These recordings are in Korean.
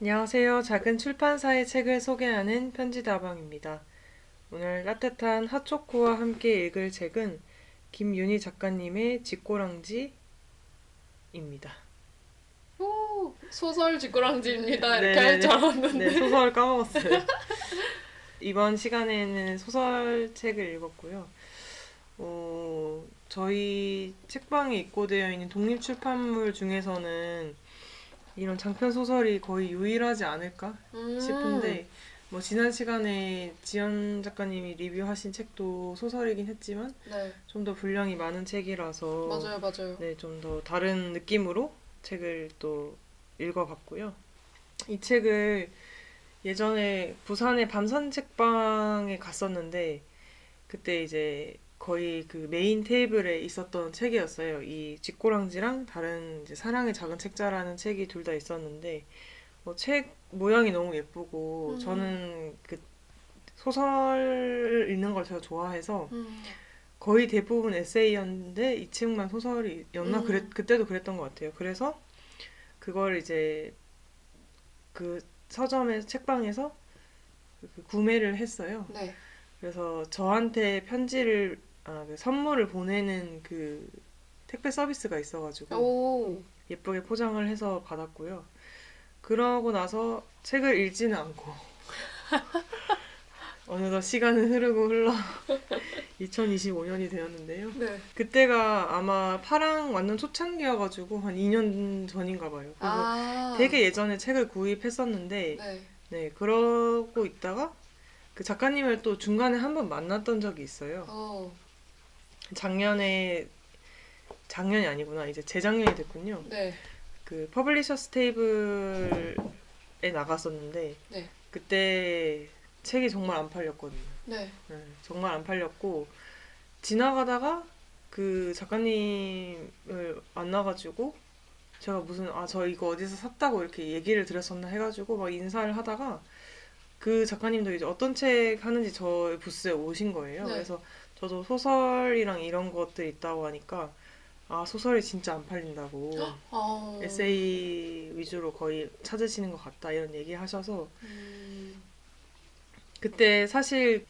안녕하세요. 작은 출판사의 책을 소개하는 편지다방입니다. 오늘 따뜻한 핫초코와 함께 읽을 책은 김윤희 작가님의 집고랑지입니다. 오, 소설 쥐꼬랑지입니다. 이렇게 할 네네네. 줄 네, 알았는데. 소설 까먹었어요. 이번 시간에는 소설책을 읽었고요. 저희 책방에 입고되어 있는 독립출판물 중에서는 이런 장편 소설이 거의 유일하지 않을까 음, 싶은데, 뭐 지난 시간에 지연 작가님이 리뷰하신 책도 소설이긴 했지만 네. 좀 더 분량이 많은 책이라서 맞아요, 맞아요. 네, 좀 더 다른 느낌으로 책을 또 읽어봤고요. 이 책을 예전에 부산의 밤산책방에 갔었는데 그때 이제 거의 그 메인 테이블에 있었던 책이었어요. 이 쥐꼬랑지랑 다른 이제 사랑의 작은 책자라는 책이 둘 다 있었는데 책 모양이 너무 예쁘고 음, 저는 그 소설 읽는 걸 제가 좋아해서 음, 거의 대부분 에세이였는데 이 책만 소설이었나 음, 그때도 그랬던 것 같아요. 그래서 그걸 이제 그 서점의 책방에서 그 구매를 했어요. 네. 그래서 저한테 그 선물을 보내는 그 택배 서비스가 있어가지고 오, 예쁘게 포장을 해서 받았고요. 그러고 나서 책을 읽지는 않고 어느덧 시간은 흐르고 흘러 2025년이 되었는데요. 네. 그때가 아마 파랑 완전 초창기여가지고 한 2년 전인가 봐요. 그래서 아, 되게 예전에 책을 구입했었는데 네. 네, 그러고 있다가 그 작가님을 또 중간에 한번 만났던 적이 있어요. 어, 작년이 아니구나. 이제 재작년이 됐군요. 네. 그 퍼블리셔스 테이블에 나갔었는데 네. 그때 책이 정말 안 팔렸거든요. 네. 네, 정말 안 팔렸고 지나가다가 그 작가님을 만나가지고 제가 무슨 저 이거 어디서 샀다고 이렇게 얘기를 드렸었나 해가지고 막 인사를 하다가 그 작가님도 이제 어떤 책 하는지 저희 부스에 오신 거예요. 네. 그래서 저도 소설이랑 이런 것들 있다고 하니까 소설이 진짜 안 팔린다고 어, 에세이 위주로 거의 찾으시는 것 같다 이런 얘기 하셔서 음, 그때 사실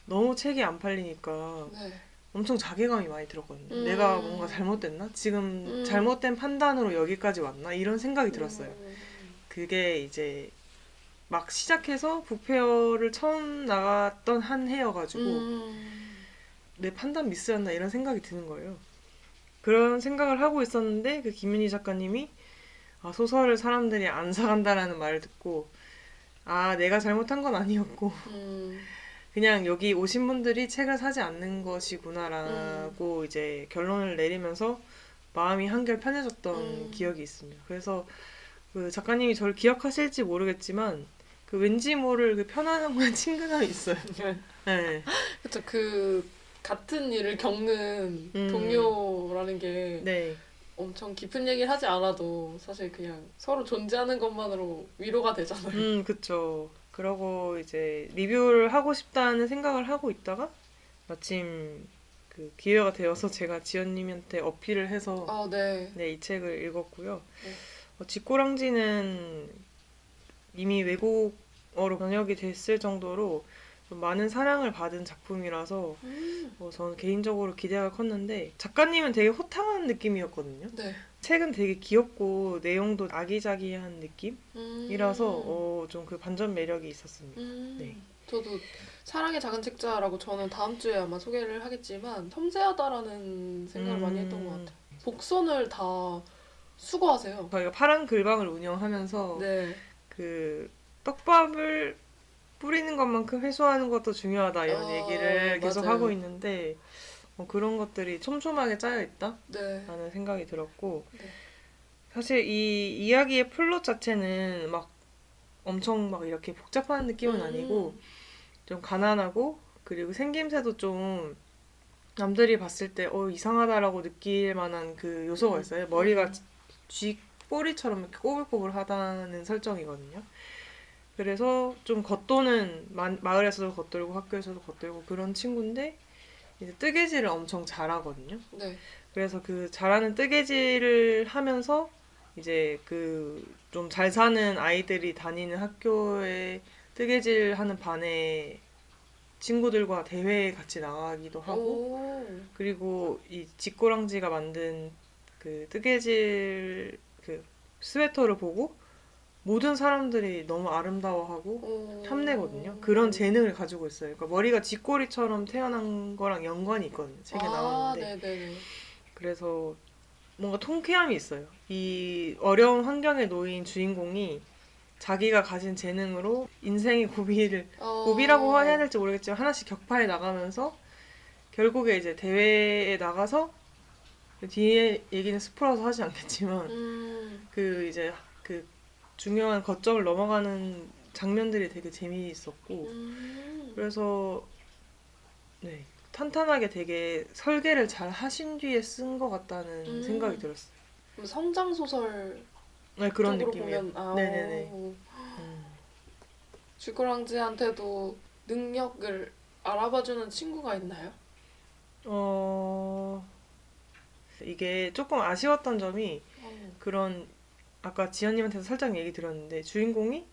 너무 책이 안 팔리니까 네. 엄청 자괴감이 많이 들었거든요. 내가 뭔가 음, 잘못됐나? 지금 음, 잘못된 판단으로 여기까지 왔나? 이런 생각이 들었어요. 음, 그게 이제 막 시작해서 북페어를 처음 나갔던 한 해여가지고 음, 내 판단 미스였나 이런 생각이 드는 거예요. 그런 생각을 하고 있었는데 그 김윤희 작가님이 소설을 사람들이 안 사간다라는 말을 듣고 내가 잘못한 건 아니었고 음, 그냥 여기 오신 분들이 책을 사지 않는 음, 것이구나라고 이제 결론을 내리면서 마음이 한결 편해졌던 음. 기억이 있습니다. 그래서 그 작가님이 저를 기억하실지 모르겠지만 그 왠지 모를 그 편안함과 친근함이 있어요. 네. 그쵸, 그, 같은 일을 겪는 음, 동료라는 게 네. 엄청 깊은 얘기를 하지 않아도 사실 그냥 서로 존재하는 것만으로 위로가 되잖아요. 그쵸. 그러고 이제 리뷰를 하고 싶다는 생각을 하고 있다가 마침 그 기회가 되어서 제가 지연님한테 어필을 해서 아, 네. 네, 이 책을 읽었고요. 네. 집고랑지는 이미 외국어로 번역이 됐을 정도로 좀 많은 사랑을 받은 작품이라서 저는 개인적으로 기대가 컸는데 작가님은 되게 호탕한 느낌이었거든요. 네. 책은 되게 귀엽고 내용도 아기자기한 느낌이라서 음, 좀 그 반전 매력이 있었습니다. 네. 저도 사랑의 작은 책자라고 저는 다음 주에 아마 소개를 하겠지만 섬세하다라는 생각을 많이 했던 것 음, 같아요. 복선을 다 수거하세요. 저희가 파란 글방을 운영하면서 네. 그 떡밥을 뿌리는 것만큼 회수하는 것도 중요하다 이런 얘기를 계속 하고 맞아요. 있는데 그런 것들이 촘촘하게 짜여 네. 있다라는 생각이 들었고 네. 사실 이 이야기의 플롯 자체는 막 엄청 막 이렇게 복잡한 느낌은 아니고 음, 좀 가난하고 그리고 생김새도 좀 남들이 봤을 때 이상하다라고 느낄 만한 그 요소가 음, 있어요. 머리가 음, 쥐 꼬리처럼 이렇게 꼬불꼬불하다는 설정이거든요. 그래서 좀 겉도는 마을에서도 겉돌고 학교에서도 겉돌고 그런 친구인데 이제 뜨개질을 엄청 잘하거든요. 네. 그래서 그 잘하는 뜨개질을 하면서 이제 그 좀 잘 사는 아이들이 다니는 학교에 뜨개질 하는 반에 친구들과 대회에 같이 나가기도 하고 오. 그리고 이 집고랑지가 만든 그 뜨개질 그 스웨터를 보고 모든 사람들이 너무 아름다워하고 오. 탐내거든요. 그런 재능을 가지고 있어요. 그러니까 머리가 쥐꼬리처럼 태어난 거랑 연관이 있거든요. 책에 아, 나오는데. 네네네. 그래서 뭔가 통쾌함이 있어요. 이 어려운 환경에 놓인 주인공이 자기가 가진 재능으로 인생의 고비라고 해야 될지 모르겠지만 하나씩 격파해 나가면서 결국에 이제 대회에 나가서 뒤에 얘기는 스포라서 하지 않겠지만 그 이제 그 중요한 거점을 넘어가는 장면들이 되게 재미있었고 그래서 네 탄탄하게 되게 설계를 잘 하신 뒤에 쓴 것 같다는 생각이 들었어요. 그럼 성장 소설 네 그런 쪽으로 느낌이에요. 보면 네네네. 쥐꼬랑지한테도 능력을 알아봐주는 친구가 있나요? 이게 조금 아쉬웠던 점이 그런 아까 지연님한테도 살짝 얘기 드렸는데 주인공이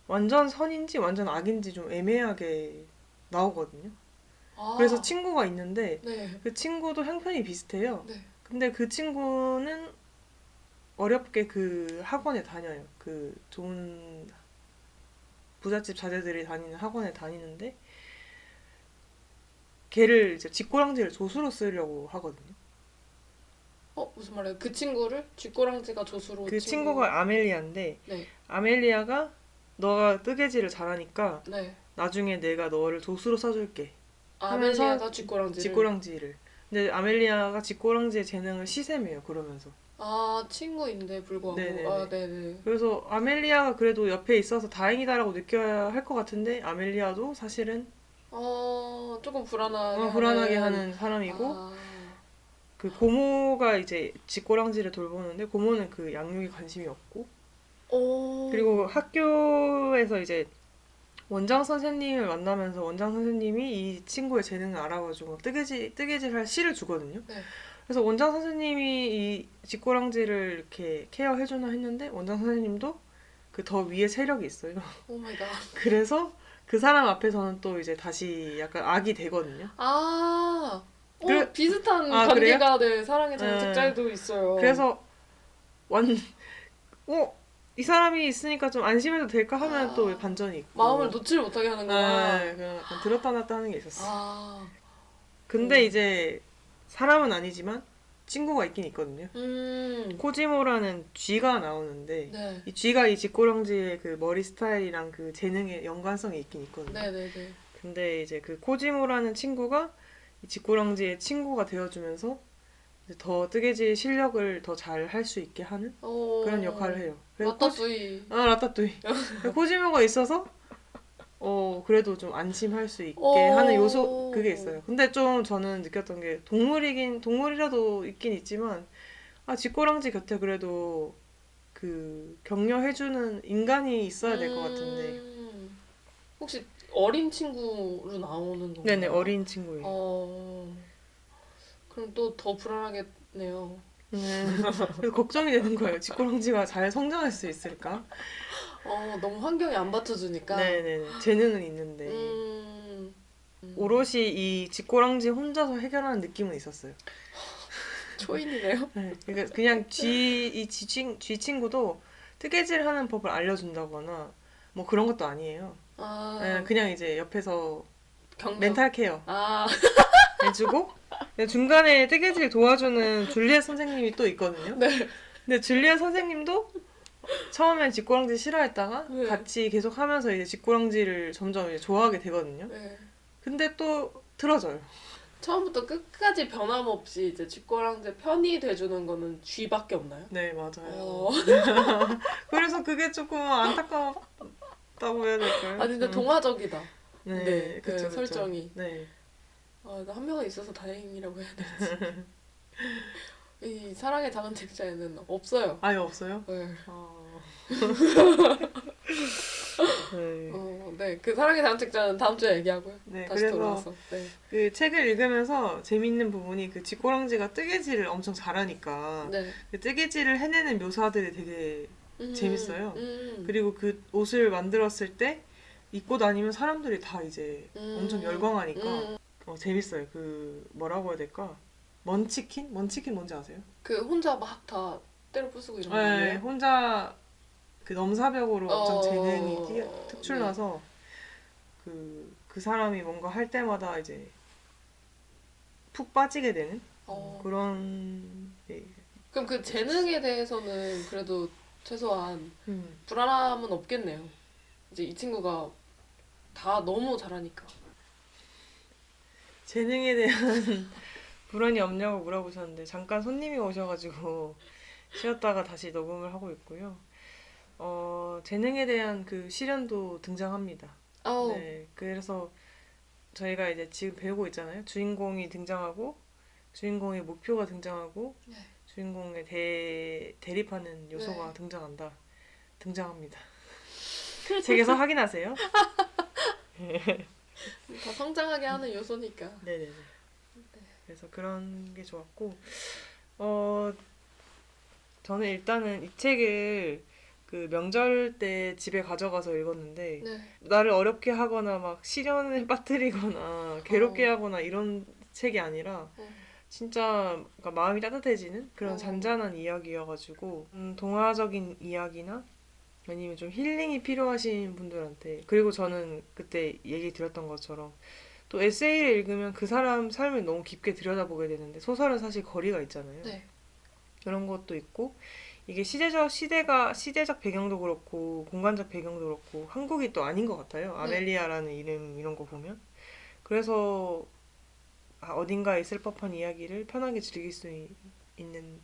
완전 선인지 완전 악인지 좀 애매하게 나오거든요. 그래서 친구가 있는데 네. 그 친구도 형편이 비슷해요. 네. 근데 그 친구는 어렵게 그 학원에 다녀요. 그 좋은 부잣집 자제들이 다니는 학원에 다니는데 걔를 이제 집고랑지를 조수로 쓰려고 하거든요. 무슨 말이에요? 그 친구를 쥐꼬랑지가 조수로 그 친구가 아멜리아인데 네. 아멜리아가 너가 뜨개질을 잘하니까 네. 나중에 내가 너를 조수로 써줄게 하면서 아멜리아가 쥐꼬랑지를. 집고랑지를. 근데 아멜리아가 집고랑지의 재능을 시샘해요. 그러면서. 아, 친구인데 불구하고. 네네네. 아, 네네. 그래서 아멜리아가 그래도 옆에 있어서 다행이다라고 느껴야 할 것 같은데 아멜리아도 사실은 조금 불안하게 불안하게 하는 사람이고 그 고모가 이제 집고랑지를 돌보는데 고모는 그 양육에 관심이 없고 그리고 학교에서 이제 원장 선생님을 만나면서 원장 선생님이 이 친구의 재능을 알아봐주고 뜨개질 할 시를 주거든요. 네. 그래서 원장 선생님이 이 집고랑지를 이렇게 케어해주나 했는데 원장 선생님도 그 더 위에 세력이 있어요. 오 마이 갓. 그래서 그 사람 앞에서는 또 이제 다시 약간 악이 되거든요. 비슷한 그래요? 관계가 네, 사랑의 장책자에도 있어요. 그래서 이 사람이 있으니까 좀 안심해도 될까 하면 또 반전이 있고 마음을 놓지 못하게 하는구나. 그냥 약간 들었다 놨다 하는 게 있었어. 근데 음. 이제 사람은 아니지만 친구가 있긴 있거든요. 코지모라는 쥐가 나오는데 네. 이 쥐가 이 집고랑지의 그 머리 스타일이랑 그 재능의 연관성이 있긴 있거든요. 네네네. 근데 이제 그 코지모라는 친구가 이 집고랑지의 친구가 되어주면서 이제 더 뜨개질 실력을 더 잘 할 수 있게 하는 그런 역할을 해요. 라따뚜이. 라따뚜이. 코지모가 있어서 그래도 좀 안심할 수 있게 하는 요소 그게 있어요. 근데 좀 저는 느꼈던 게 동물이라도 있긴 있지만 집고랑지 곁에 그래도 그 격려해주는 인간이 있어야 될 것 같은데. 혹시 어린 친구로 나오는 건가요? 네네 어린 친구예요. 그럼 또 더 불안하겠네요. 그래서 걱정이 되는 거예요. 집고랑지가 잘 성장할 수 있을까? 너무 환경이 안 받쳐주니까. 네네 재능은 있는데 오롯이 이 집고랑지 혼자서 해결하는 느낌은 있었어요. 초인이네요. 네, 그러니까 그냥 쥐 친구도 뜨개질 하는 법을 알려준다거나 뭐 그런 것도 아니에요. 네, 그냥 이제 옆에서 멘탈 케어 해주고 중간에 뜨개질 도와주는 줄리엣 선생님이 또 있거든요. 네. 근데 줄리엣 선생님도 처음엔 집고랑지 싫어했다가 네. 같이 계속 하면서 이제 집고랑지를 점점 이제 좋아하게 되거든요. 네. 근데 또 틀어져요. 처음부터 끝까지 변함없이 이제 집고랑지 편이 돼주는 거는 쥐밖에 없나요? 네 맞아요. 그래서 그게 조금 안타깝다고 해야 될까요? 근데 동화적이다. 네, 그쵸, 설정이. 네. 한 명은 있어서 다행이라고 해야 되지. 이 사랑의 작은 책자에는 없어요. 아예 없어요? 네. 네. 네. 그 사랑의 장책자는 다음 주에 얘기하고요. 네, 다시 그래서 돌아와서. 네. 그 책을 읽으면서 재밌는 부분이 그 쥐꼬랑지가 뜨개질을 엄청 잘하니까 네. 그 뜨개질을 해내는 묘사들이 되게 재밌어요. 음. 그리고 그 옷을 만들었을 때 입고 다니면 사람들이 다 이제 엄청 열광하니까 재밌어요. 그 뭐라고 해야 될까? 먼치킨? 먼치킨 뭔지 아세요? 그 혼자 막 다 때려 부수고 이런 거 네, 아니에요? 혼자 그 넘사벽으로 엄청 재능이 네. 특출나서 그 사람이 뭔가 할 때마다 이제 푹 빠지게 되는 그런 예. 그럼 그 재능에 대해서는 그래도 최소한 불안함은 없겠네요. 이제 이 친구가 다 너무 잘하니까. 재능에 대한 불안이 없냐고 물어보셨는데 잠깐 손님이 오셔가지고 쉬었다가 다시 녹음을 하고 있고요. 재능에 대한 그 시련도 등장합니다. 네, 그래서 저희가 이제 지금 배우고 있잖아요. 주인공이 등장하고 주인공의 목표가 등장하고 네. 주인공의 대립하는 요소가 등장합니다. 책에서 확인하세요. 다 성장하게 하는 요소니까. 네네네. 그래서 그런 게 좋았고, 저는 일단은 이 책을 그 명절 때 집에 가져가서 읽었는데, 네. 나를 어렵게 하거나 막 시련에 빠뜨리거나 괴롭게 하거나 이런 책이 아니라, 진짜 그러니까 마음이 따뜻해지는 그런 잔잔한 이야기여가지고, 동화적인 이야기나 아니면 좀 힐링이 필요하신 분들한테, 그리고 저는 그때 얘기 드렸던 것처럼 또 에세이를 읽으면 그 사람 삶을 너무 깊게 들여다보게 되는데 소설은 사실 거리가 있잖아요. 네. 그런 것도 있고 이게 시대적 배경도 그렇고 공간적 배경도 그렇고 한국이 또 아닌 것 같아요. 아멜리아라는 이름 이런 거 보면. 그래서 어딘가에 있을 법한 이야기를 편하게 즐길 수 있는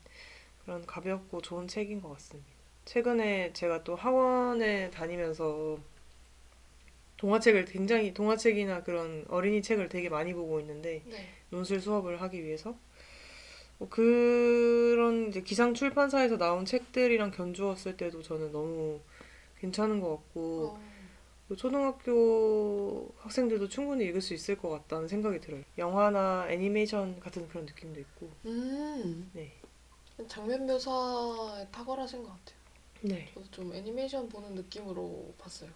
그런 가볍고 좋은 책인 것 같습니다. 최근에 제가 또 학원에 다니면서 동화책이나 그런 어린이 책을 되게 많이 보고 있는데, 네. 논술 수업을 하기 위해서. 그런 이제 기상 출판사에서 나온 책들이랑 견주었을 때도 저는 너무 괜찮은 것 같고, 초등학교 학생들도 충분히 읽을 수 있을 것 같다는 생각이 들어요. 영화나 애니메이션 같은 그런 느낌도 있고. 네. 장면 묘사에 탁월하신 것 같아요. 네. 저도 좀 애니메이션 보는 느낌으로 봤어요.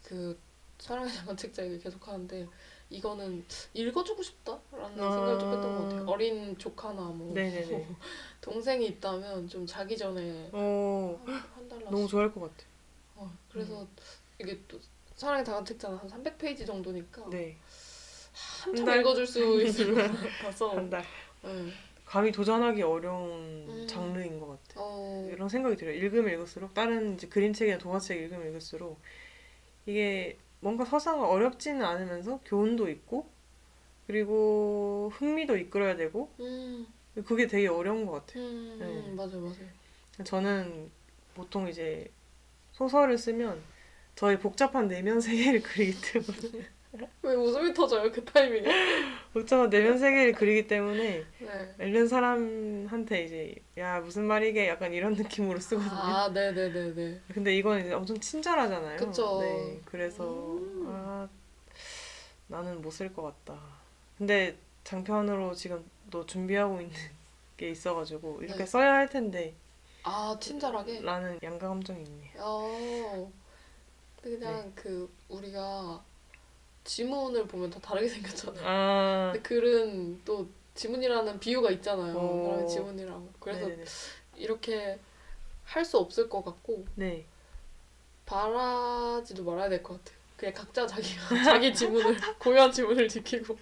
그 사랑의 장관책자 얘기 계속 하는데 이거는 읽어주고 싶다라는 생각을 좀 했던 것 같아요. 어린 조카나 뭐 네네네. 동생이 있다면 좀 자기 전에 한 달러씩 너무 좋아할 것 같아요. 그래서 이게 또 사랑의 장관책자는 한 300페이지 정도니까 네. 한참 읽어줄 수 있을 것 같아서 한 달. 네. 감히 도전하기 어려운 장르인 것 같아요. 이런 생각이 들어요. 읽으면 읽을수록 다른 이제 그림책이나 동화책 읽으면 읽을수록 이게 뭔가 서사가 어렵지는 않으면서 교훈도 있고 그리고 흥미도 이끌어야 되고 그게 되게 어려운 것 같아요. 네. 맞아요. 저는 보통 이제 소설을 쓰면 저의 복잡한 내면 세계를 그리기 때문에 왜 웃음이 터져요 그 타이밍에? 복잡한 내면 세계를 그리기 때문에 네. 읽는 사람한테 이제 야 무슨 말이게 약간 이런 느낌으로 쓰거든요. 네네네네. 근데 이건 이제 엄청 친절하잖아요. 그쵸. 네, 그래서 나는 못 쓸 것 같다. 근데 장편으로 지금 또 준비하고 있는 게 있어가지고 이렇게 써야 할 텐데. 친절하게? 라는 양가감정이 있네요. 근데 그냥 그 우리가 지문을 보면 다 다르게 생겼잖아요. 근데 글은 또 지문이라는 비유가 있잖아요. 그러면 지문이라고. 그래서 네네네. 이렇게 할 수 없을 것 같고 네. 바라지도 말아야 될 것 같아요. 그냥 각자 자기 지문을 고유한 지문을 지키고.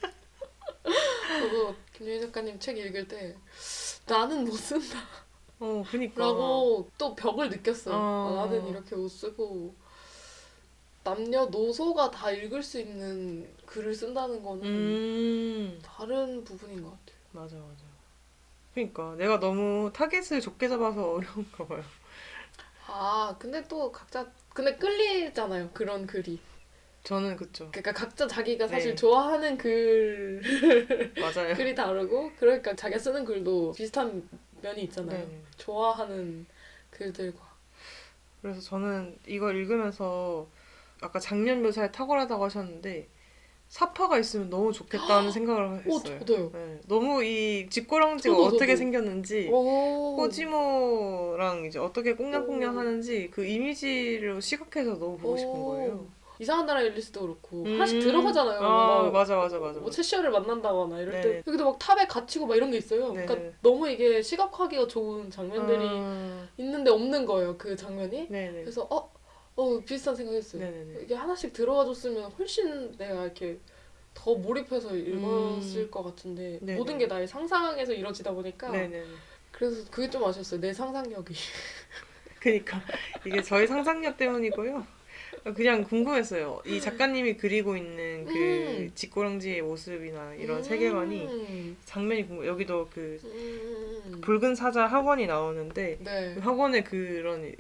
저도 김유희 작가님 책 읽을 때 나는 못 쓴다. 그니까. 라고 또 벽을 느꼈어요. 나는 이렇게 못 쓰고 남녀노소가 다 읽을 수 있는 글을 쓴다는 거는 다른 부분인 것 같아요. 맞아. 그러니까 내가 너무 타겟을 좁게 잡아서 어려운가 봐요. 근데 또 각자 근데 끌리잖아요. 그런 글이. 저는 그쵸. 그러니까 각자 자기가 사실 좋아하는 글 맞아요. 글이 다르고 그러니까 자기가 쓰는 글도 비슷한 면이 있잖아요. 네. 좋아하는 글들과. 그래서 저는 이걸 읽으면서 아까 장면 묘사에 탁월하다고 하셨는데 사파가 있으면 너무 좋겠다는 생각을 했어요. 저도요. 네, 너무 이 쥐꼬랑지가 어떻게 생겼는지 코지모랑 이제 어떻게 꽁냥꽁냥 하는지 그 이미지를 시각해서 너무 보고 싶은 거예요. 이상한 나라 앨리스도 그렇고 하나씩 들어가잖아요. 맞아. 뭐 채셔를 만난다거나 이럴 네. 때 여기도 막 탑에 갇히고 막 이런 게 있어요. 네. 그러니까 너무 이게 시각화하기가 좋은 장면들이 있는데 없는 거예요. 그 장면이. 네. 그래서 비슷한 생각했어요. 네. 이게 하나씩 들어가 줬으면 훨씬 내가 이렇게 더 몰입해서 읽었을 것 같은데 네네. 모든 게 나의 상상에서 이루어지다 보니까 네네. 그래서 그게 좀 아쉬웠어요. 내 상상력이. 그러니까 이게 저희 상상력 때문이고요. 그냥 궁금했어요. 이 작가님이 그리고 있는 그 쥐꼬랑지의 모습이나 이런 세계관이 장면이 여기도 그 붉은 사자 학원이 나오는데 네. 그 학원의 그런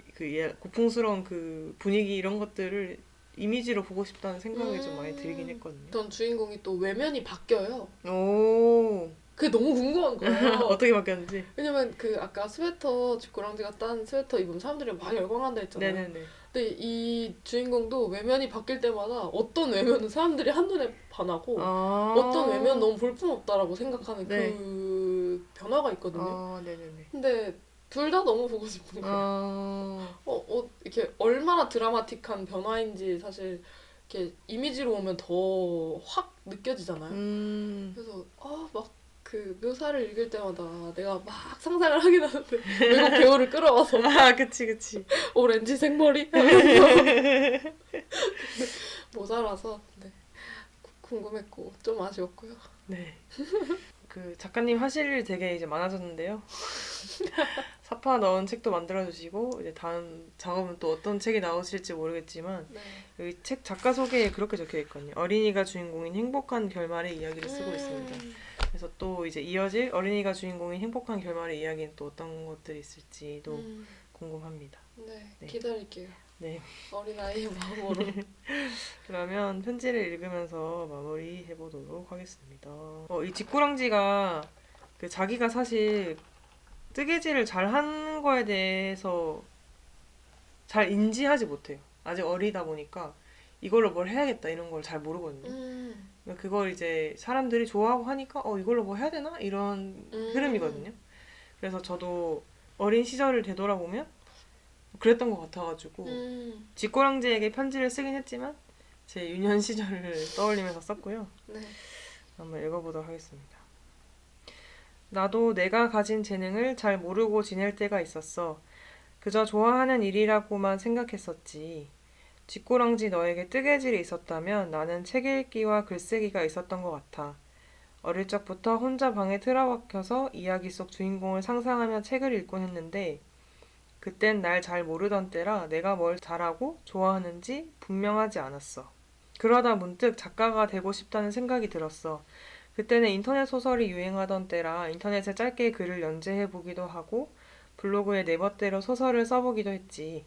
고풍스러운 그 분위기 이런 것들을 이미지로 보고 싶다는 생각이 좀 많이 들긴 했거든요. 전 주인공이 또 외면이 바뀌어요. 오. 그게 너무 궁금한 거예요. 어떻게 바뀌었는지. 왜냐면 그 아까 스웨터 쥐꼬랑지가 딴 스웨터 입으면 사람들이 막 열광한다 했잖아요. 네네네. 근데 이 주인공도 외면이 바뀔 때마다 어떤 외면은 사람들이 한눈에 반하고 어떤 외면 너무 볼품없다라고 생각하는 그 변화가 있거든요. 네네네. 근데 둘 다 너무 보고 싶은 거예요. 이렇게 얼마나 드라마틱한 변화인지 사실 이렇게 이미지로 오면 더 확 느껴지잖아요. 그래서 막 그 묘사를 읽을 때마다 내가 막 상상을 하긴 하는데 외국 배우를 끌어와서 그치. 오렌지 생머리 모자라서 궁금했고 좀 아쉬웠고요. 네. 그 작가님 하실 일 되게 이제 많아졌는데요. 사파 넣은 책도 만들어주시고 이제 다음 작업은 또 어떤 책이 나오실지 모르겠지만 여기 책 작가 소개에 그렇게 적혀 있거든요. 어린이가 주인공인 행복한 결말의 이야기를 쓰고 있습니다. 그래서 또 이제 이어질 어린이가 주인공인 행복한 결말의 이야기는 또 어떤 것들이 있을지도 궁금합니다. 네, 기다릴게요. 네. 어린아이의 마음으로. 그러면 편지를 읽으면서 마무리해보도록 하겠습니다. 이 쥐꼬랑지가 그 자기가 사실 뜨개질을 잘 하는 거에 대해서 잘 인지하지 못해요. 아직 어리다 보니까 이걸로 뭘 해야겠다 이런 걸 잘 모르거든요. 그걸 이제 사람들이 좋아하고 하니까 이걸로 뭐 해야 되나? 이런 흐름이거든요. 그래서 저도 어린 시절을 되돌아보면 그랬던 것 같아가지고 쥐꼬랑지에게 편지를 쓰긴 했지만 제 유년 시절을 떠올리면서 썼고요. 네. 한번 읽어보도록 하겠습니다. 나도 내가 가진 재능을 잘 모르고 지낼 때가 있었어. 그저 좋아하는 일이라고만 생각했었지. 쥐꼬랑지 너에게 뜨개질이 있었다면 나는 책 읽기와 글쓰기가 있었던 것 같아. 어릴 적부터 혼자 방에 틀어박혀서 이야기 속 주인공을 상상하며 책을 읽곤 했는데 그땐 날 잘 모르던 때라 내가 뭘 잘하고 좋아하는지 분명하지 않았어. 그러다 문득 작가가 되고 싶다는 생각이 들었어. 그때는 인터넷 소설이 유행하던 때라 인터넷에 짧게 글을 연재해보기도 하고 블로그에 내 멋대로 소설을 써보기도 했지.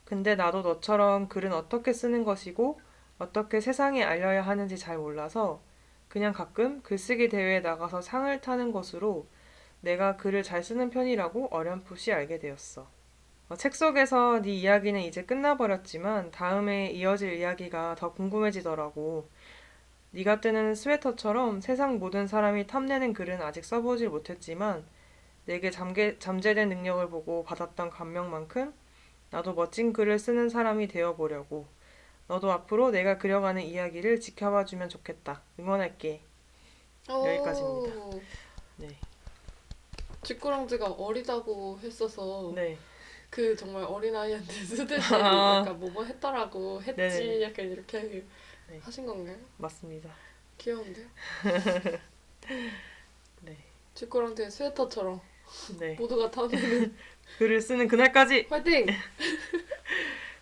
근데 나도 너처럼 글은 어떻게 쓰는 것이고 어떻게 세상에 알려야 하는지 잘 몰라서 그냥 가끔 글쓰기 대회에 나가서 상을 타는 것으로 내가 글을 잘 쓰는 편이라고 어렴풋이 알게 되었어. 책 속에서 네 이야기는 이제 끝나버렸지만 다음에 이어질 이야기가 더 궁금해지더라고. 네가 뜨는 스웨터처럼 세상 모든 사람이 탐내는 글은 아직 써보질 못했지만 내게 잠재된 능력을 보고 받았던 감명만큼 나도 멋진 글을 쓰는 사람이 되어보려고. 너도 앞으로 내가 그려가는 이야기를 지켜봐주면 좋겠다. 응원할게. 여기까지입니다. 네. 쥐꼬랑지가 어리다고 했어서 네. 그 정말 어린아이한테 쓰듯이 약간 뭐뭐 했다라고 했지 네네. 약간 이렇게 하신 건가요? 맞습니다. 귀여운데요? 네. 쥐꼬랑지의 스웨터처럼 네. 모두가 탐내는 글을 쓰는 그날까지! 화이팅!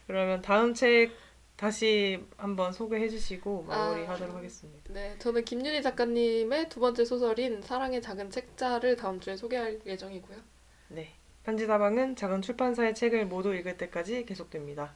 그러면 다음 책 다시 한번 소개해 주시고 마무리하도록 하겠습니다. 네, 저는 김윤희 작가님의 두 번째 소설인 사랑의 작은 책자를 다음 주에 소개할 예정이고요. 네. 편지다방은 작은 출판사의 책을 모두 읽을 때까지 계속됩니다.